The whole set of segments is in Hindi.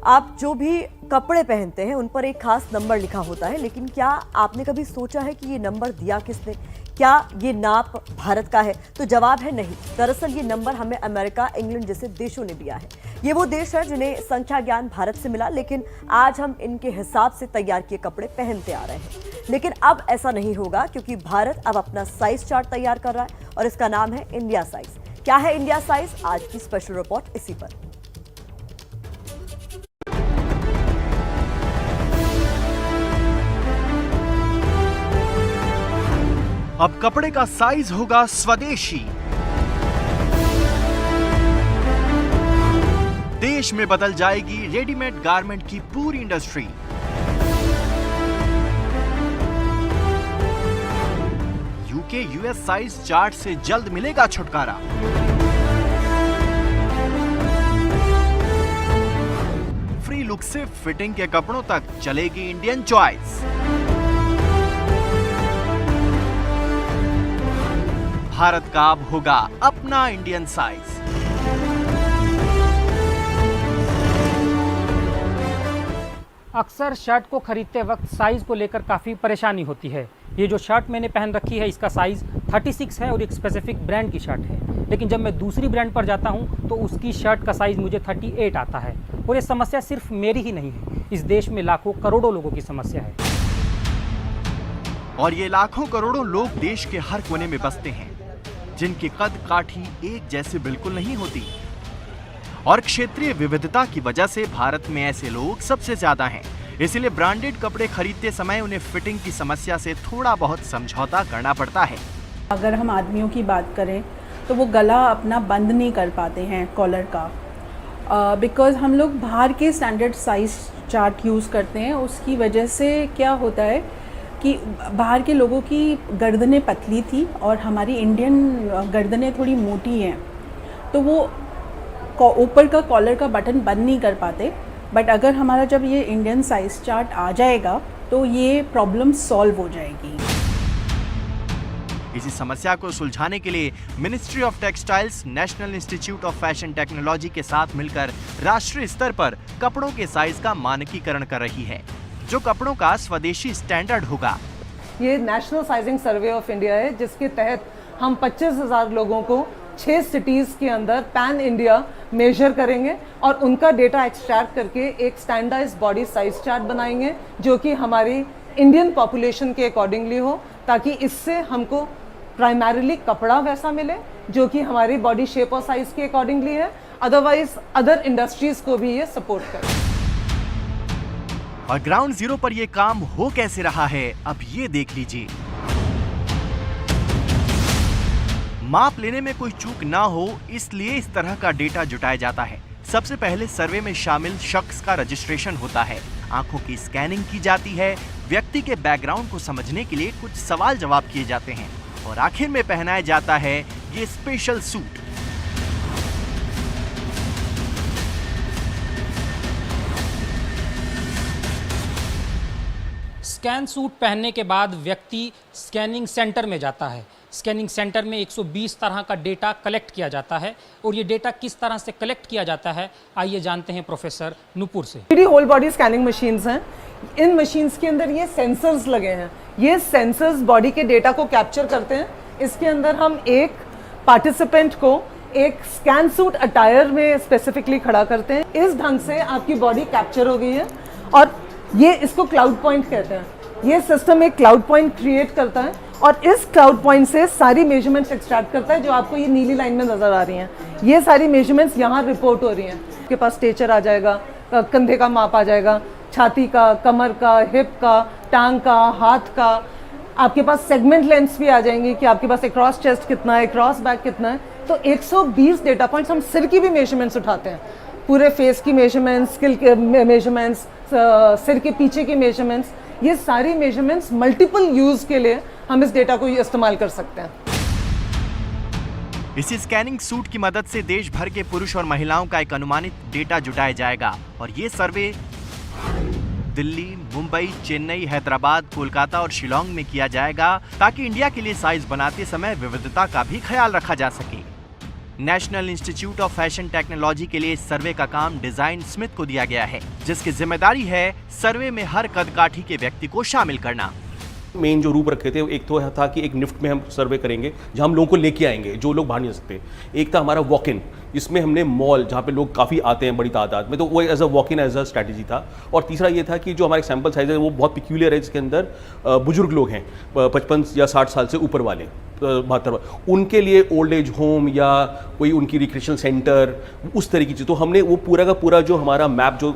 आप जो भी कपड़े पहनते हैं उन पर एक खास नंबर लिखा होता है, लेकिन क्या आपने कभी सोचा है कि ये नंबर दिया किसने? क्या ये नाप भारत का है? तो जवाब है नहीं। दरअसल ये नंबर हमें अमेरिका, इंग्लैंड जैसे देशों ने दिया है। ये वो देश है जिन्हें संख्या ज्ञान भारत से मिला, लेकिन आज हम इनके हिसाब से तैयार किए कपड़े पहनते आ रहे हैं। लेकिन अब ऐसा नहीं होगा, क्योंकि भारत अब अपना साइज चार्ट तैयार कर रहा है और इसका नाम है इंडिया साइज। क्या है इंडिया साइज? आज की स्पेशल रिपोर्ट इसी पर। अब कपड़े का साइज होगा स्वदेशी। देश में बदल जाएगी रेडीमेड गारमेंट की पूरी industry. UK US size chart से जल्द मिलेगा छुटकारा। फ्री लुक से फिटिंग के कपड़ों तक चलेगी इंडियन चॉइस। भारत का अब होगा अपना इंडियन साइज। अक्सर शर्ट को खरीदते वक्त साइज़ को लेकर काफ़ी परेशानी होती है। ये जो शर्ट मैंने पहन रखी है इसका साइज़ 36 है और एक स्पेसिफिक ब्रांड की शर्ट है, लेकिन जब मैं दूसरी ब्रांड पर जाता हूँ तो उसकी शर्ट का साइज़ मुझे 38 आता है। और ये समस्या सिर्फ मेरी ही नहीं है, इस देश में लाखों करोड़ों लोगों की समस्या है। और ये लाखों करोड़ों लोग देश के हर कोने में बसते हैं, जिनकी कद काठी एक जैसे बिल्कुल नहीं होती। और क्षेत्रीय विविधता की वजह से भारत में ऐसे लोग सबसे ज्यादा हैं। इसलिए ब्रांडेड कपड़े खरीदते समय उन्हें फिटिंग की समस्या से थोड़ा बहुत समझौता करना पड़ता है। अगर हम आदमियों की बात करें तो वो गला अपना बंद नहीं कर पाते हैं कॉलर का, बिकॉज़ हम लोग बाहर के स्टैंडर्ड साइज चार्ट यूज़ करते हैं। उसकी वजह से क्या होता है कि बाहर के लोगों की गर्दनें पतली थी और हमारी इंडियन गर्दनें थोड़ी मोटी हैं, तो वो ऊपर का कॉलर का बटन बंद नहीं कर पाते। बट अगर हमारा जब ये इंडियन साइज चार्ट आ जाएगा तो ये प्रॉब्लम सॉल्व हो जाएगी। इसी समस्या को सुलझाने के लिए ministry of textiles, national institute of fashion technology के साथ मिलकर राष्ट्रीय स्तर पर कपड़ों के साइज का मानकीकरण कर रही है, जो कपड़ों का स्वदेशी स्टैंडर्ड होगा। ये national sizing survey of India है, जिसके तहत हम 25,000 लोगों को 6 सिटीज़ के अंदर पैन इंडिया मेजर करेंगे और उनका डेटा एक्सट्रैक्ट करके एक स्टैंडर्डाइज्ड बॉडी साइज चार्ट बनाएंगे, जो कि हमारी इंडियन पॉपुलेशन के अकॉर्डिंगली हो, ताकि इससे हमको प्राइमरीली कपड़ा वैसा मिले जो कि हमारी बॉडी शेप और साइज के अकॉर्डिंगली है, अदरवाइज अदर इंडस्ट्रीज को भी ये सपोर्ट करे। और ग्राउंड जीरो पर ये काम हो कैसे रहा है, अब ये देख लीजिए। माप लेने में कोई चूक ना हो, इसलिए इस तरह का डेटा जुटाया जाता है। सबसे पहले सर्वे में शामिल शख्स का रजिस्ट्रेशन होता है, आंखों की स्कैनिंग की जाती है, व्यक्ति के बैकग्राउंड को समझने के लिए कुछ सवाल जवाब किए जाते हैं और आखिर में पहनाया जाता है ये स्पेशल सूट। स्कैन सूट पहनने के बाद व्यक्ति स्कैनिंग सेंटर में जाता है। स्कैनिंग सेंटर में 120 तरह का डेटा कलेक्ट किया जाता है और ये डेटा किस तरह से कलेक्ट किया जाता है, आइए जानते हैं प्रोफेसर नुपुर से। 3D whole body scanning machines हैं। इन मशीन्स के अंदर ये सेंसर्स लगे हैं। ये सेंसर्स बॉडी के डेटा को कैप्चर करते हैं। इसके अंदर हम एक पार्टिसिपेंट को एक स्कैन सूट अटायर में स्पेसिफिकली खड़ा करते हैं। इस ढंग से आपकी बॉडी कैप्चर हो गई है और ये इसको क्लाउड पॉइंट कहते हैं। ये सिस्टम एक क्लाउड पॉइंट क्रिएट करता है और इस क्लाउड पॉइंट से सारी मेजरमेंट्स एक्सट्रैक्ट करता है, जो आपको ये नीली लाइन में नजर आ रही हैं। ये सारी मेजरमेंट्स यहाँ रिपोर्ट हो रही हैं। आपके पास स्टेचर आ जाएगा, कंधे का माप आ जाएगा, छाती का, कमर का, हिप का, टांग का, हाथ का। आपके पास सेगमेंट लेंथ्स भी आ जाएंगी कि आपके पास अक्रॉस चेस्ट कितना है, क्रॉस बैक कितना है। तो 120 डेटा पॉइंट्स। हम सिर की भी मेजरमेंट्स उठाते हैं, पूरे फेस की मेजरमेंट्स, स्किल के मेजरमेंट्स, सिर के पीछे की मेजरमेंट्स। ये सारी मेजरमेंट्स मल्टीपल यूज के लिए हम इस डेटा को इस्तेमाल कर सकते हैं। इसी स्कैनिंग सूट की मदद से देश भर के पुरुष और महिलाओं का एक अनुमानित डेटा जुटाया जाएगा और ये सर्वे दिल्ली, मुंबई, चेन्नई, हैदराबाद, कोलकाता और शिलोंग में किया जाएगा, ताकि इंडिया के लिए साइज बनाते समय विविधता का भी ख्याल रखा जा सके। National institute of fashion technology के लिए इस सर्वे का काम डिजाइन स्मिथ को दिया गया है, जिसकी जिम्मेदारी है सर्वे में हर कदकाठी के व्यक्ति को शामिल करना। मेन जो रूप रखे थे, एक तो था कि एक निफ्ट में हम सर्वे करेंगे जहां हम लोगों को लेके आएंगे जो लोग बाहर नहीं आ सकते। एक था हमारा वॉक इन, इसमें हमने मॉल जहां पे लोग काफ़ी आते हैं बड़ी तादाद में, तो वो as a walk in as a strategy था। और तीसरा ये था कि जो हमारे सैंपल साइज है वो बहुत पिक्यूलियर है, जिसके अंदर बुजुर्ग लोग हैं 55 या 60 साल से ऊपर वाले 72, उनके लिए ओल्ड एज होम या कोई उनकी रिक्रिएशनल सेंटर, उस तरह की चीज़। तो हमने वो पूरा का पूरा जो हमारा मैप जो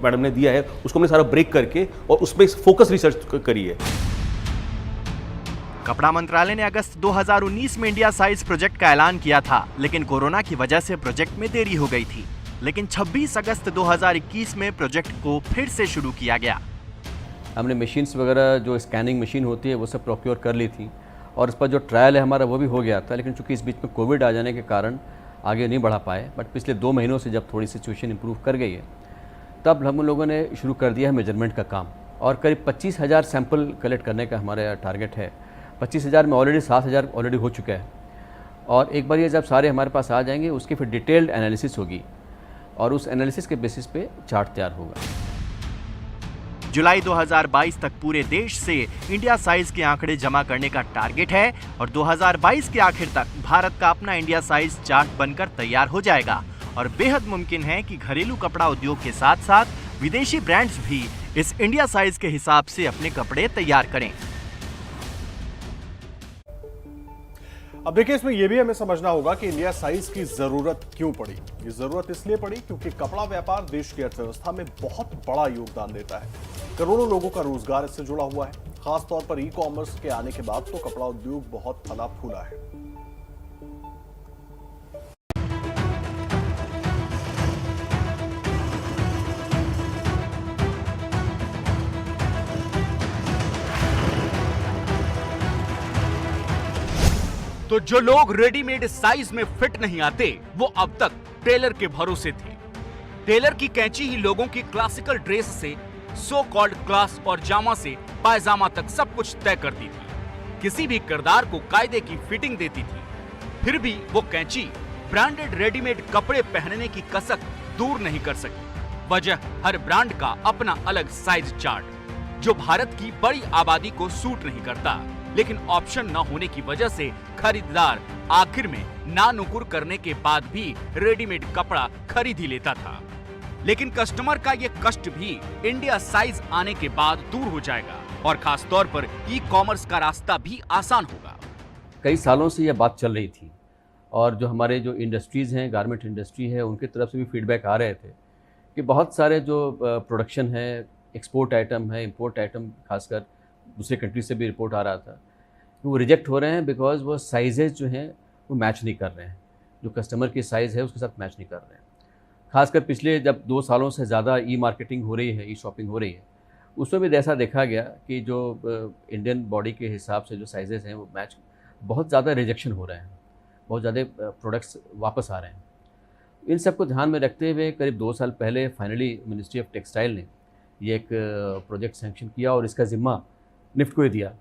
मैडम ने दिया है उसको हमने सारा ब्रेक करके और उसमें फोकस रिसर्च करी है। कपड़ा मंत्रालय ने अगस्त 2019 में इंडिया साइज प्रोजेक्ट का ऐलान किया था, लेकिन कोरोना की वजह से प्रोजेक्ट में देरी हो गई थी। लेकिन 26 अगस्त 2021 में प्रोजेक्ट को फिर से शुरू किया गया। हमने मशीन्स वगैरह जो स्कैनिंग मशीन होती है वो सब प्रोक्योर कर ली थी और इस पर जो ट्रायल है हमारा वो भी हो गया था, लेकिन चूंकि इस बीच में कोविड आ जाने के कारण आगे नहीं बढ़ा पाए। बट पिछले 2 महीनों से जब थोड़ी सिचुएशन इंप्रूव कर गई है तब हम लोगों ने शुरू कर दिया है मेजरमेंट का काम और करीब 25,000 सैंपल कलेक्ट करने का हमारा टारगेट है। 25,000 में ऑलरेडी 7,000 ऑलरेडी हो चुका है और एक बार ये जब सारे हमारे पास आ जाएंगे उसकी फिर डिटेल्ड एनालिसिस होगी और उस एनालिसिस के बेसिस पे चार्ट तैयार होगा। जुलाई 2022 तक पूरे देश से इंडिया साइज के आंकड़े जमा करने का टारगेट है और 2022 के आखिर तक भारत का अपना इंडिया साइज चार्ट बनकर तैयार हो जाएगा। और बेहद मुमकिन है कि घरेलू कपड़ा उद्योग के साथ साथ विदेशी ब्रांड्स भी इस इंडिया साइज के हिसाब से अपने कपड़े तैयार करें। अब देखिए, इसमें यह भी हमें समझना होगा कि इंडिया साइज की जरूरत क्यों पड़ी। ये जरूरत इसलिए पड़ी क्योंकि कपड़ा व्यापार देश की अर्थव्यवस्था में बहुत बड़ा योगदान देता है। करोड़ों लोगों का रोजगार इससे जुड़ा हुआ है। खासतौर पर ई कॉमर्स के आने के बाद तो कपड़ा उद्योग बहुत फला फूला है। तो जो लोग रेडीमेड साइज में फिट नहीं आते वो अब तक टेलर के भरोसे थे। टेलर की कैंची ही लोगों की क्लासिकल ड्रेस से सो कॉल्ड क्लास और जामा से पायजामा तक सब कुछ तय करती थी। किसी भी किरदार को कायदे की फिटिंग देती थी। फिर भी वो कैंची ब्रांडेड रेडीमेड कपड़े पहनने की कसक दूर नहीं कर सकी। वजह हर ब्रांड का अपना अलग साइज चार्ट जो भारत की बड़ी आबादी को सूट नहीं करता, लेकिन ऑप्शन न होने की वजह से खरीदार आखिर में नानुकुर करने के बाद भी रेडीमेड कपड़ा खरीद ही लेता था। लेकिन कस्टमर का ये कष्ट भी इंडिया साइज आने के बाद दूर हो जाएगा और खास तौर पर ई कॉमर्स का रास्ता भी आसान होगा। कई सालों से यह बात चल रही थी और जो हमारे जो इंडस्ट्रीज़ हैं, गारमेंट इंडस्ट्री है, उनकी तरफ से भी फीडबैक आ रहे थे कि बहुत सारे जो प्रोडक्शन है, एक्सपोर्ट आइटम है, इंपोर्ट आइटम, खासकर दूसरे कंट्री से भी रिपोर्ट आ रहा था कि वो रिजेक्ट हो रहे हैं बिकॉज वो साइजेज जो हैं वो मैच नहीं कर रहे हैं, जो कस्टमर की साइज़ है उसके साथ मैच नहीं कर रहे हैं। खासकर पिछले जब 2 सालों से ज़्यादा ई मार्केटिंग हो रही है, ई शॉपिंग हो रही है, उसमें भी ऐसा देखा गया कि जो इंडियन बॉडी के हिसाब से जो साइजेस हैं वो मैच, बहुत ज़्यादा रिजेक्शन हो रहे हैं, बहुत ज़्यादा प्रोडक्ट्स वापस आ रहे हैं। इन सब को ध्यान में रखते हुए करीब 2 साल पहले फाइनली मिनिस्ट्री ऑफ टेक्सटाइल ने ये एक प्रोजेक्ट सैंक्शन किया और इसका जिम्मा निफ्ट को ही दिया।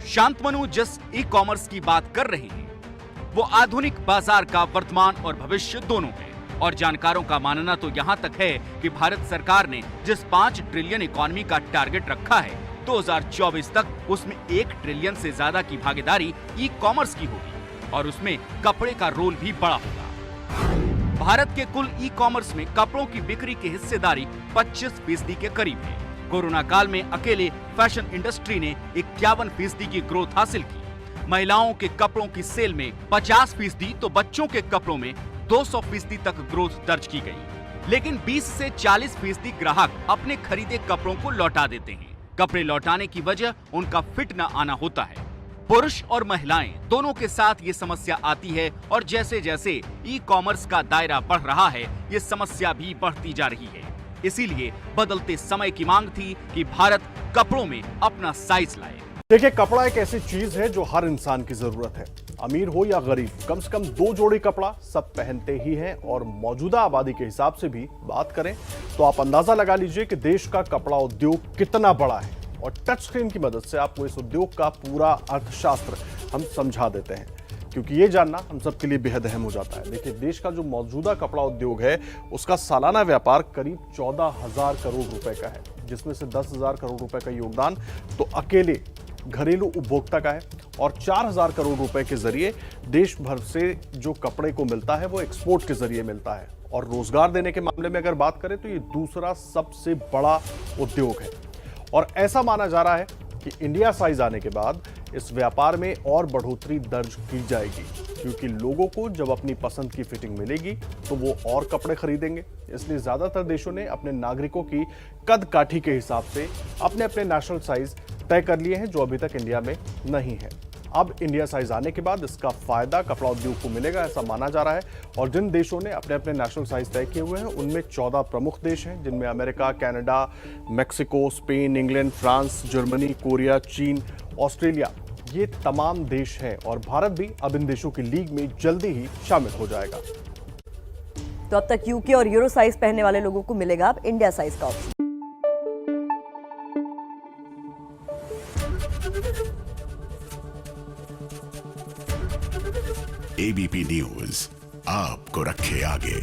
शांतमनु जिस ई कॉमर्स की बात कर रहे हैं वो आधुनिक बाजार का वर्तमान और भविष्य दोनों है और जानकारों का मानना तो यहाँ तक है कि भारत सरकार ने जिस 5 ट्रिलियन इकोनॉमी का टारगेट रखा है 2024 तक उसमें 1 ट्रिलियन से ज्यादा की भागीदारी ई कॉमर्स की होगी और उसमें कपड़े का रोल भी बड़ा होगा। भारत के कुल ई कॉमर्स में कपड़ों की बिक्री की हिस्सेदारी 25% के करीब है। कोरोना काल में अकेले फैशन इंडस्ट्री ने 51% की ग्रोथ हासिल की। महिलाओं के कपड़ों की सेल में 50% तो बच्चों के कपड़ों में 200% तक ग्रोथ दर्ज की गई। लेकिन 20 से 40% ग्राहक अपने खरीदे कपड़ों को लौटा देते हैं। कपड़े लौटाने की वजह उनका फिट न आना होता है। पुरुष और महिलाएं दोनों के साथ ये समस्या आती है और जैसे जैसे ई कॉमर्स का दायरा बढ़ रहा है ये समस्या भी बढ़ती जा रही है। इसीलिए बदलते समय की मांग थी कि भारत कपड़ों में अपना साइज लाए। देखिए, कपड़ा एक ऐसी चीज है जो हर इंसान की जरूरत है, अमीर हो या गरीब, कम से कम 2 जोड़ी कपड़ा सब पहनते ही हैं। और मौजूदा आबादी के हिसाब से भी बात करें तो आप अंदाजा लगा लीजिए कि देश का कपड़ा उद्योग कितना बड़ा है। और टच स्क्रीन की मदद से आपको इस उद्योग का पूरा अर्थशास्त्र हम समझा देते हैं। क्योंकि ये जानना हम सबके लिए बेहद अहम हो जाता है। देखिए, देश का जो मौजूदा कपड़ा उद्योग है उसका सालाना व्यापार करीब 14,000 करोड़ रुपए का है, जिसमें से 10,000 करोड़ रुपए का योगदान तो अकेले घरेलू उपभोक्ता का है और 4,000 करोड़ रुपए के जरिए देश भर से जो कपड़े को मिलता है वो एक्सपोर्ट के जरिए मिलता है। और रोजगार देने के मामले में अगर बात करें तो ये दूसरा सबसे बड़ा उद्योग है। और ऐसा माना जा रहा है कि इंडिया साइज आने के बाद इस व्यापार में और बढ़ोतरी दर्ज की जाएगी, क्योंकि लोगों को जब अपनी पसंद की फिटिंग मिलेगी तो वो और कपड़े खरीदेंगे। इसलिए ज्यादातर देशों ने अपने नागरिकों की कद काठी के हिसाब से अपने अपने नेशनल साइज तय कर लिए हैं, जो अभी तक इंडिया में नहीं है। अब इंडिया साइज आने के बाद इसका फायदा कपड़ा उद्योग को मिलेगा, ऐसा माना जा रहा है। और जिन देशों ने अपने अपने नेशनल साइज तय किए हुए हैं उनमें 14 प्रमुख देश हैं, जिनमें America, Canada, Mexico, Spain, England, France, Germany, Korea, चीन, ऑस्ट्रेलिया, ये तमाम देश हैं। और भारत भी अब इन देशों की लीग में जल्दी ही शामिल हो जाएगा। तो अब तक यूके और यूरो साइज पहनने वाले लोगों को मिलेगा अब इंडिया साइज का ऑप्शन। एबीपी न्यूज आपको रखे आगे।